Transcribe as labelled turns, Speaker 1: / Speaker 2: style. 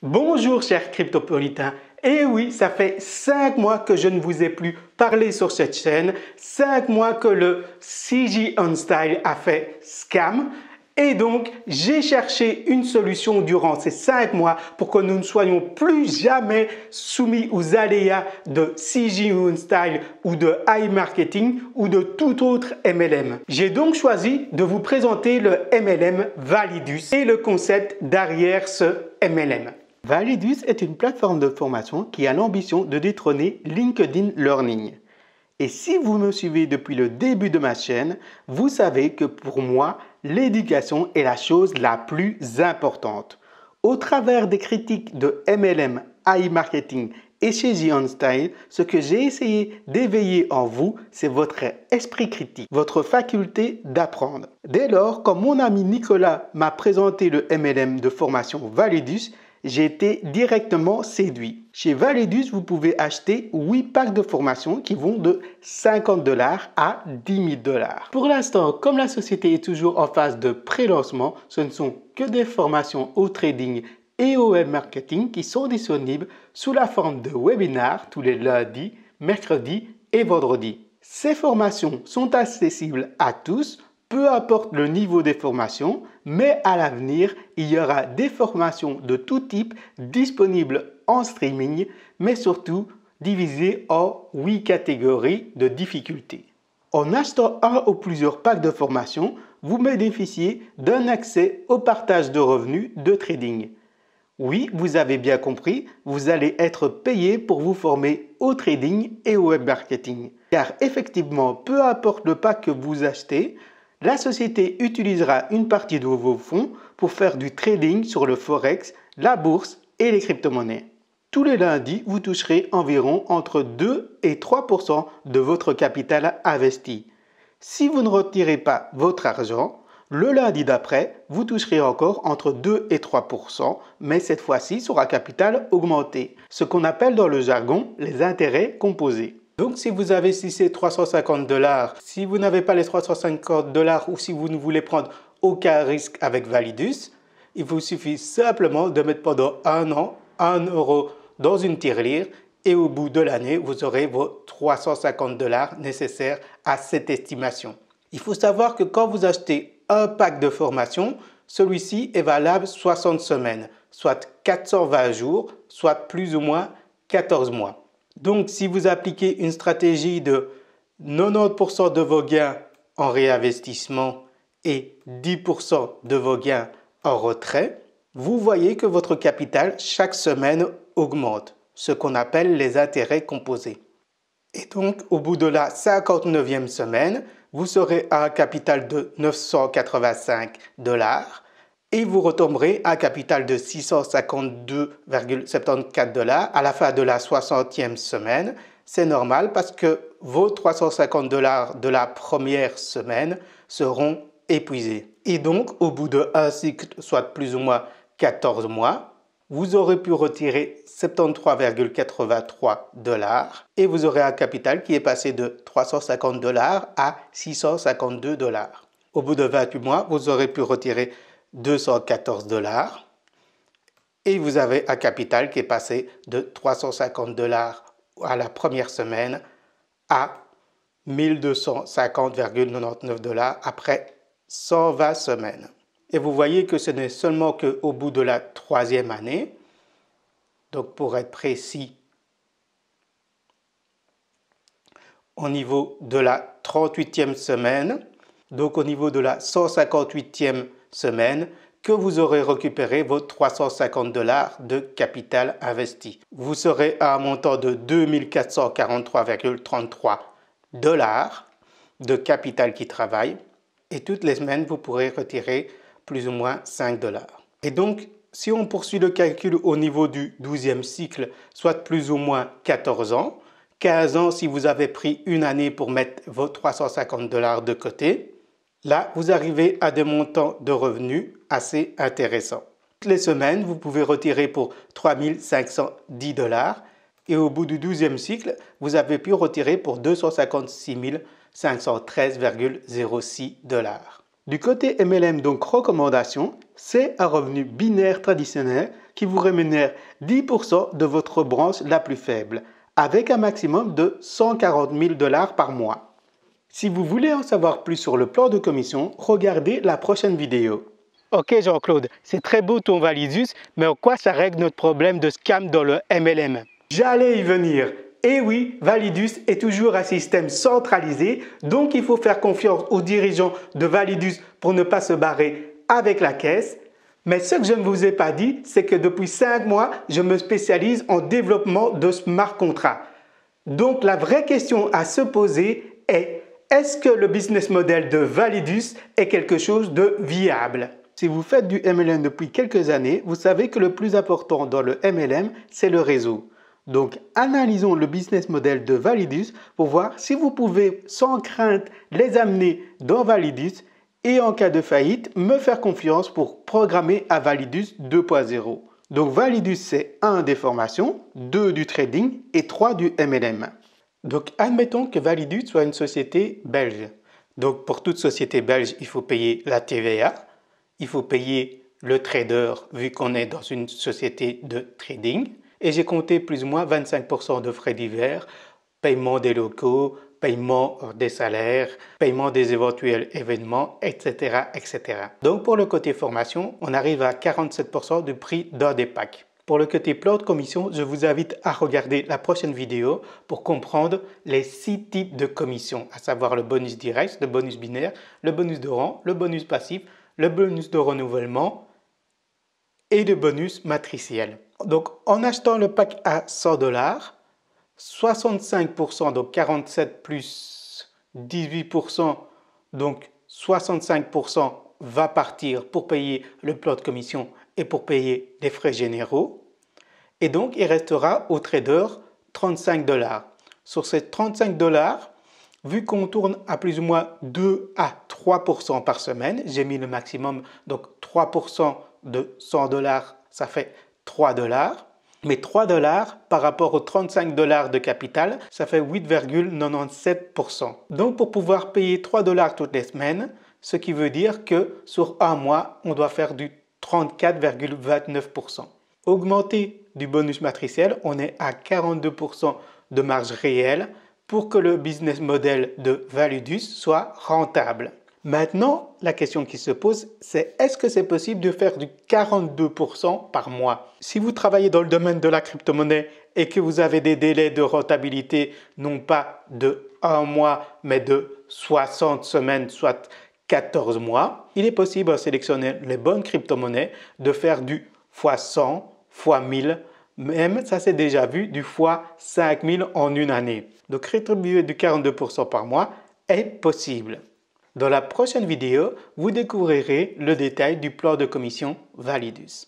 Speaker 1: Bonjour chers cryptopolitains, et oui, ça fait 5 mois que je ne vous ai plus parlé sur cette chaîne, 5 mois que le CG OnStyle a fait scam, et donc j'ai cherché une solution durant ces 5 mois pour que nous ne soyons plus jamais soumis aux aléas de CG OnStyle ou de iMarketing ou de tout autre MLM. J'ai donc choisi de vous présenter le MLM Validus et le concept derrière ce MLM. Validus est une plateforme de formation qui a l'ambition de détrôner LinkedIn Learning. Et si vous me suivez depuis le début de ma chaîne, vous savez que pour moi, l'éducation est la chose la plus importante. Au travers des critiques de MLM, iMarketing et chez OnStyle, ce que j'ai essayé d'éveiller en vous, c'est votre esprit critique, votre faculté d'apprendre. Dès lors, quand mon ami Nicolas m'a présenté le MLM de formation Validus, j'ai été directement séduit. Chez Validus, vous pouvez acheter 8 packs de formation qui vont de 50 $ à 10 000 $. Pour l'instant, comme la société est toujours en phase de pré-lancement, ce ne sont que des formations au trading et au web marketing qui sont disponibles sous la forme de webinars tous les lundis, mercredis et vendredis. Ces formations sont accessibles à tous, peu importe le niveau des formations, mais à l'avenir, il y aura des formations de tout type disponibles en streaming, mais surtout divisées en 8 catégories de difficulté. En achetant un ou plusieurs packs de formation, vous bénéficiez d'un accès au partage de revenus de trading. Oui, vous avez bien compris, vous allez être payé pour vous former au trading et au web marketing. Car effectivement, peu importe le pack que vous achetez, la société utilisera une partie de vos fonds pour faire du trading sur le forex, la bourse et les crypto-monnaies. Tous les lundis, vous toucherez environ entre 2 et 3% de votre capital investi. Si vous ne retirez pas votre argent, le lundi d'après, vous toucherez encore entre 2 et 3%, mais cette fois-ci sur un capital augmenté, ce qu'on appelle dans le jargon les intérêts composés. Donc si vous investissez 350 $, si vous n'avez pas les 350 $ ou si vous ne voulez prendre aucun risque avec Validus, il vous suffit simplement de mettre pendant un an 1 € dans une tirelire et au bout de l'année, vous aurez vos 350 $ nécessaires à cette estimation. Il faut savoir que quand vous achetez un pack de formation, celui-ci est valable 60 semaines, soit 420 jours, soit plus ou moins 14 mois. Donc, si vous appliquez une stratégie de 90% de vos gains en réinvestissement et 10% de vos gains en retrait, vous voyez que votre capital chaque semaine augmente, ce qu'on appelle les intérêts composés. Et donc, au bout de la 59e semaine, vous serez à un capital de 985 $ et vous retomberez à un capital de 652,74 $ à la fin de la 60e semaine. C'est normal parce que vos 350 $ de la première semaine seront épuisés. Et donc, au bout d'un cycle, soit plus ou moins 14 mois, vous aurez pu retirer 73,83 $ et vous aurez un capital qui est passé de 350 $ à 652 $. Au bout de 28 mois, vous aurez pu retirer 214 $ et vous avez un capital qui est passé de 350 $ à la première semaine à 1250,99 $ après 120 semaines. Et vous voyez que ce n'est seulement qu'au bout de la 3e année, donc pour être précis, au niveau de la 38e semaine, donc au niveau de la 158e semaine, que vous aurez récupéré vos 350 $ de capital investi. Vous serez à un montant de 2443,33 $ de capital qui travaille et toutes les semaines, vous pourrez retirer plus ou moins 5 $. Et donc, si on poursuit le calcul au niveau du 12e cycle, soit plus ou moins 14 ans, 15 ans si vous avez pris une année pour mettre vos 350 $ de côté, là, vous arrivez à des montants de revenus assez intéressants. Toutes les semaines, vous pouvez retirer pour 3 510 $ et au bout du 12e cycle, vous avez pu retirer pour 256 513,06 $. Du côté MLM, donc recommandation, c'est un revenu binaire traditionnel qui vous rémunère 10% de votre branche la plus faible, avec un maximum de 140 000 $ par mois. Si vous voulez en savoir plus sur le plan de commission, regardez la prochaine vidéo. Ok Jean-Claude, c'est très beau ton Validus, mais en quoi ça règle notre problème de scam dans le MLM? J'allais y venir. Et oui, Validus est toujours un système centralisé, donc il faut faire confiance aux dirigeants de Validus pour ne pas se barrer avec la caisse. Mais ce que je ne vous ai pas dit, c'est que depuis 5 mois, je me spécialise en développement de smart contracts. Donc la vraie question à se poser est: est-ce que le business model de Validus est quelque chose de viable? Si vous faites du MLM depuis quelques années, vous savez que le plus important dans le MLM, c'est le réseau. Donc, analysons le business model de Validus pour voir si vous pouvez sans crainte les amener dans Validus et en cas de faillite, me faire confiance pour programmer à Validus 2.0. Donc, Validus, c'est 1 des formations, 2 du trading et 3 du MLM. Donc, admettons que Validus soit une société belge. Donc, pour toute société belge, il faut payer la TVA, il faut payer le trader vu qu'on est dans une société de trading. Et j'ai compté plus ou moins 25% de frais divers, paiement des locaux, paiement des salaires, paiement des éventuels événements, etc., etc. Donc pour le côté formation, on arrive à 47% du prix d'un des packs. Pour le côté plan de commission, je vous invite à regarder la prochaine vidéo pour comprendre les 6 types de commissions, à savoir le bonus direct, le bonus binaire, le bonus de rang, le bonus passif, le bonus de renouvellement et le bonus matriciel. Donc en achetant le pack à 100 $, 65%, donc 47 plus 18%, donc 65% va partir pour payer le plan de commission et pour payer les frais généraux. Et donc il restera au trader 35 $. Sur ces 35 $, vu qu'on tourne à plus ou moins 2 à 3% par semaine, j'ai mis le maximum, donc 3% de 100 $, ça fait 3 $. Mais 3 $ par rapport aux 35 $ de capital, ça fait 8,97%. Donc pour pouvoir payer 3 $ toutes les semaines, ce qui veut dire que sur un mois, on doit faire du 34,29%. Augmenté du bonus matriciel, on est à 42% de marge réelle pour que le business model de Validus soit rentable. Maintenant, la question qui se pose, c'est est-ce que c'est possible de faire du 42% par mois? Si vous travaillez dans le domaine de la crypto-monnaie et que vous avez des délais de rentabilité non pas de 1 mois, mais de 60 semaines, soit 14 mois, il est possible en sélectionnant les bonnes crypto-monnaies de faire du x100, x1000, même ça c'est déjà vu, du x5000 en une année. Donc rétribuer du 42% par mois est possible. Dans la prochaine vidéo, vous découvrirez le détail du plan de commission Validus.